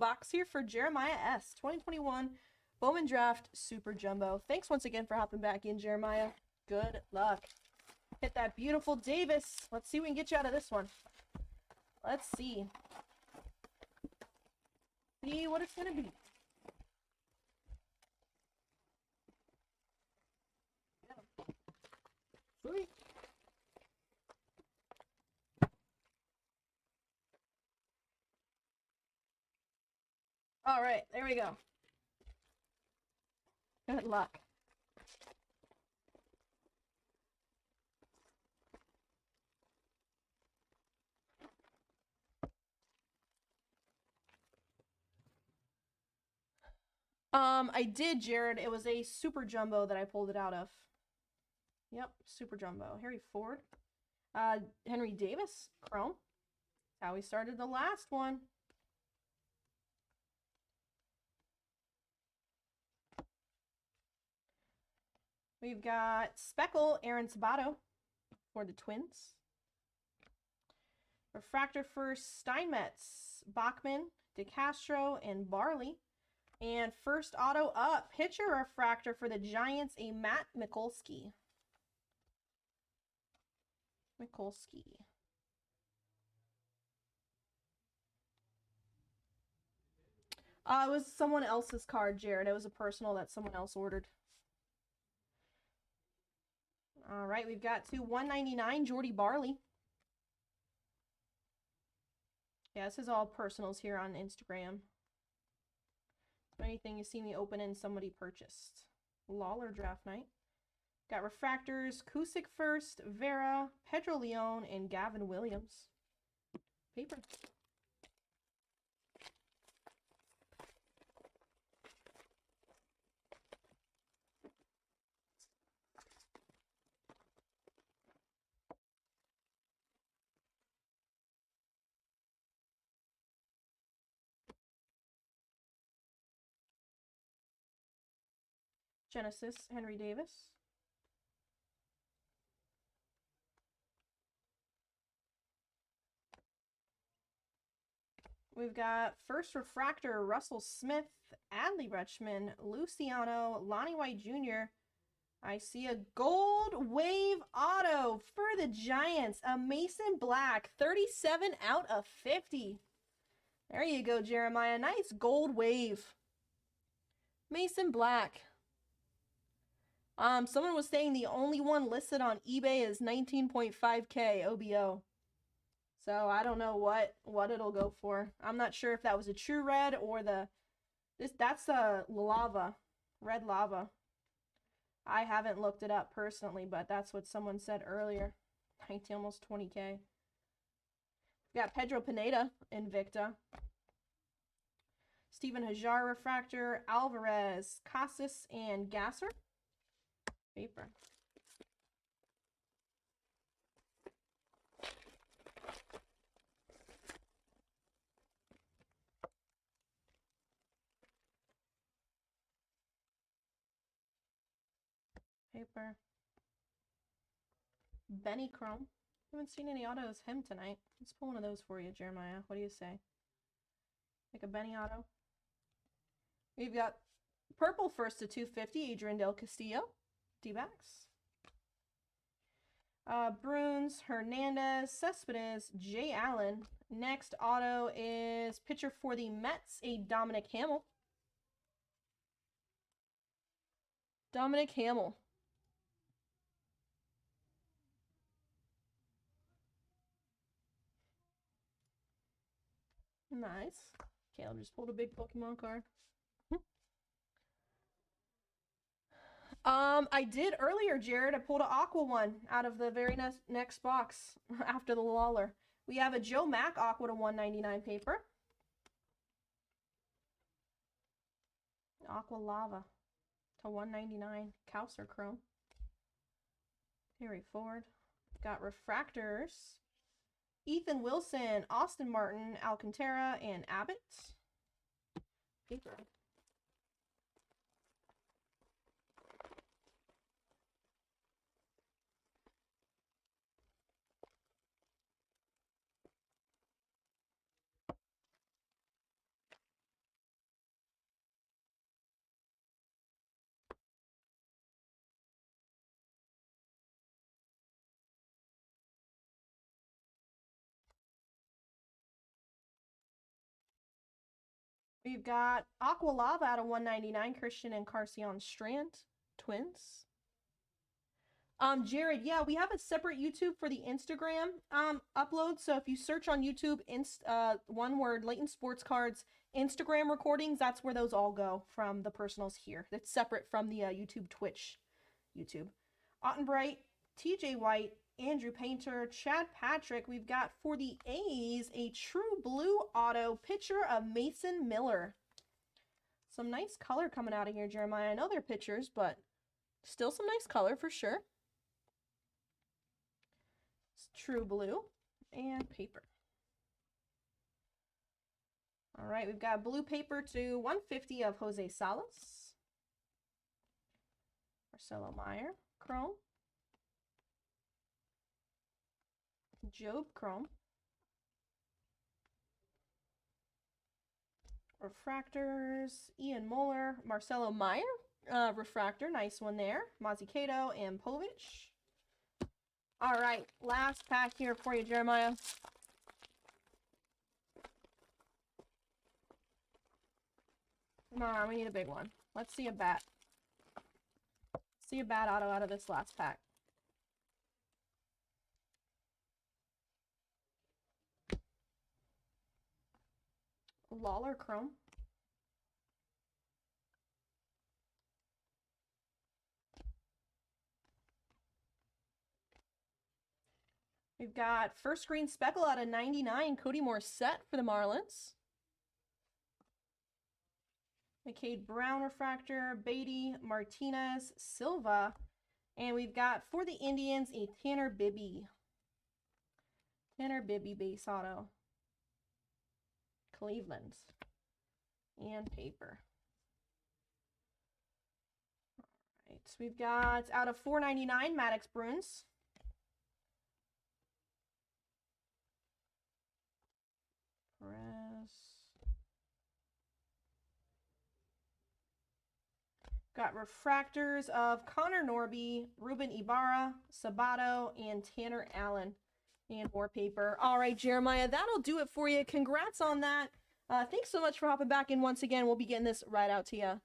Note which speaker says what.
Speaker 1: box here for Jeremiah S. 2021 Bowman Draft Super Jumbo. Thanks once again for hopping back in, Jeremiah. Good luck. Hit that beautiful Davis. Let's see what we can get you out of this one. Let's see. See what it's going to be. Sweet. All right, there we go. Good luck. I did, Jared. It was a super jumbo that I pulled it out of. Yep, super jumbo. Harry Ford. Henry Davis, Chrome. That's how we started the last one. We've got Speckle, Aaron Sabato for the Twins. Refractor for Steinmetz, Bachman, DeCastro, and Barley. And first auto up, pitcher refractor for the Giants, a Matt Mikulski. It was someone else's card, Jared. It was a personal that someone else ordered. All right, we've got to 199, Jordy Barley. Yeah, this is all personals here on Instagram. Anything you see me open and somebody purchased. Lawler draft night. Got refractors, Kusick first, Vera, Pedro Leon, and Gavin Williams. Paper. Genesis, Henry Davis. We've got first refractor, Russell Smith, Adley Rutschman, Luciano, Lonnie White Jr. I see a gold wave auto for the Giants, a Mason Black, 37 out of 50. There you go, Jeremiah. Nice gold wave. Mason Black. Someone was saying the only one listed on eBay is 19.5K OBO. So I don't know what it'll go for. I'm not sure if that was a true red or that's a lava, red lava. I haven't looked it up personally, but that's what someone said earlier. 19, almost 20K. We got Pedro Pineda, Invicta. Steven Hajar refractor, Alvarez, Casas, and Gasser. Paper. Paper. Benny Chrome. Haven't seen any autos him tonight. Let's pull one of those for you, Jeremiah. What do you say? Make a Benny auto. We've got purple first to 250, Adrian Del Castillo. D-backs. Bruins, Hernandez, Cespedes, Jay Allen. Next auto is pitcher for the Mets, a Dominic Hamill. Dominic Hamill. Nice. Caleb just pulled a big Pokemon card. I did earlier, Jared. I pulled an Aqua one out of the very next box after the Lawler. We have a Joe Mack Aqua to 199 paper. Aqua Lava to 199. Kauser Chrome. Harry Ford. Got refractors. Ethan Wilson, Austin Martin, Alcantara, and Abbott. Paper. We've got Aqua Lava out of 199, Christian and Carcion Strand, twins. Jared, yeah, we have a separate YouTube for the Instagram upload. So if you search on YouTube, one word, Layton Sports Cards, Instagram recordings, that's where those all go from the personals here. It's separate from the YouTube Twitch YouTube. Ottenbright, TJ White, Andrew Painter, Chad Patrick. We've got for the A's a true blue auto picture of Mason Miller. Some nice color coming out of here, Jeremiah. I know they're pictures, but still some nice color for sure. It's true blue and paper. All right, we've got blue paper to 150 of Jose Salas. Marcelo Meyer, chrome. Job, chrome. Refractors, Ian Moeller, Marcelo Meyer, refractor, nice one there. Mazzucato and Povich. All right, last pack here for you, Jeremiah. Come on, we need a big one. Let's see a bat. See a bat auto out of this last pack. Lawler chrome. We've got first green speckle out of 99, Cody Morissette for the Marlins. McCade Brown refractor, Beatty, Martinez, Silva. And we've got for the Indians a Tanner Bibby. Tanner Bibby base auto. Cleveland. And paper. All right, so we've got out of 499, Maddox Bruins. Perez. Got refractors of Connor Norby, Ruben Ibarra, Sabato, and Tanner Allen. And more paper. All right, Jeremiah, that'll do it for you. Congrats on that. Thanks so much for hopping back in once again. We'll be getting this right out to you.